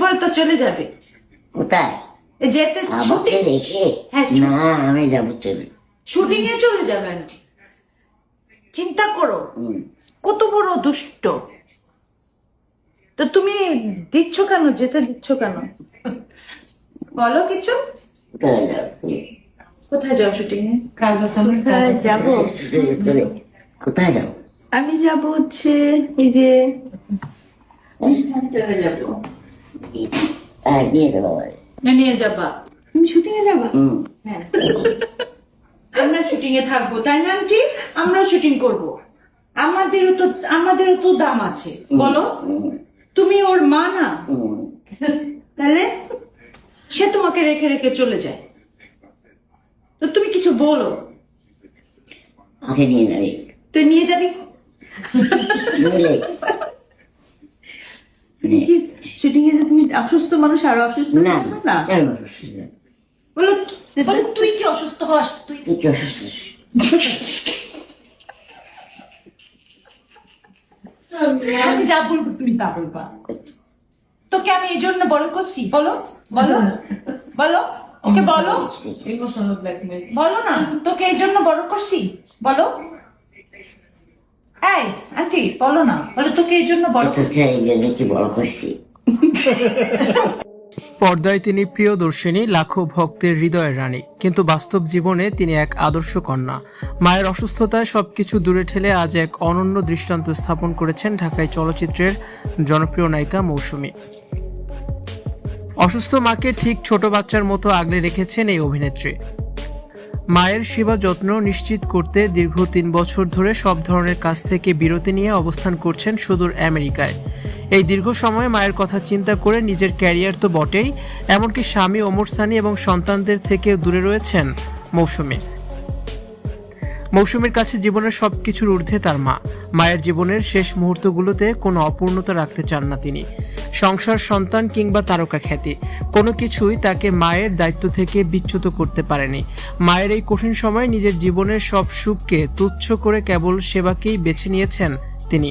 পরে তো চলে যাবে। কোথায়? যেতে আমাকে রেখে? হ্যাঁ, না, আমি যাবো চলে। শুটিং এ চলে যাবে আন্টি। চিন্তা করো, কত বড় দুষ্ট। তো তুমি দিচ্ছ কেন, যেতে দিচ্ছ কেন? বলো কিছু। কোথায় যাবো? কোথায় যাও শুটিং এ? কোথায় যাবো? কোথায় যাবো? আমি যাব হচ্ছে এই যে চলে যাবো। নিয়ে যাবো। নিয়ে যাবা? তুমি শুটিং এ যাবা? হ্যাঁ, আমরা শুটিং এ থাকবো, তাই না আন্টি? আমরাও শুটিং করব। আমাদেরও তো দাম আছে, বলো। তুমি ওর মা না, তাহলে সে তোমাকে রেখে রেখে চলে যায়, তো তুমি কিছু বলো। আমাকে নিয়ে যাবি? তুই নিয়ে যাবি? শুটিং এ যে তুমি অসুস্থ মানুষ আরো অসুস্থ না হবে না? বলো, বলো তুই কি অসুস্থ হস? তুই তুই কি অসুস্থ? আমি যা বলবো তুমি তা বলবা। তোকে আমি এই জন্য বড় করছি, বলো বলো বলো, ওকে বলো, বলো না, তোকে এই জন্য বড় করছি, বলো। এই আন্টি বলো না, বলো তোকে এই জন্য বড় তোকে এই জন্য কি বড় করছি? পর্দায় তিনি প্রিয়দর্শিনী, লাখো ভক্তের হৃদয়ের রানী, কিন্তু বাস্তব জীবনে তিনি এক আদর্শ কন্যা। মায়ের অসুস্থতায় সবকিছু দূরে ঠেলে আজ এক অনন্য দৃষ্টান্ত স্থাপন করেছেন ঢাকাই চলচ্চিত্রের জনপ্রিয় নায়িকা মৌসুমী। অসুস্থ মাকে ঠিক ছোট বাচ্চার মতো আগলে রেখেছেন এই অভিনেত্রী। মায়ের সেবা যত্ন নিশ্চিত করতে দীর্ঘ 3 বছর ধরে সব ধরনের কাজ থেকে বিরতি নিয়ে অবস্থান করছেন সুদূর আমেরিকায়। এই দীর্ঘ সময় মায়ের কথা চিন্তা করে নিজের ক্যারিয়ার তো বটেই, এমনকি স্বামী ওমর সানি এবং সন্তানদের থেকে দূরে রয়েছেন মৌসুমী। মৌসুমীর কাছে জীবনের সবকিছুর ঊর্ধ্বে তার মা। মায়ের জীবনের শেষ মুহূর্তগুলোতে কোনো অপূর্ণতা রাখতে চান না তিনি। সংসার, সন্তান কিংবা তারকা খ্যাতি, কোনো কিছুই তাকে মায়ের দায়িত্ব থেকে বিচ্যুত করতে পারেনি। মায়ের এই কঠিন সময় নিজের জীবনের সব সুখকে তুচ্ছ করে কেবল সেবাকেই বেছে নিয়েছেন তিনি।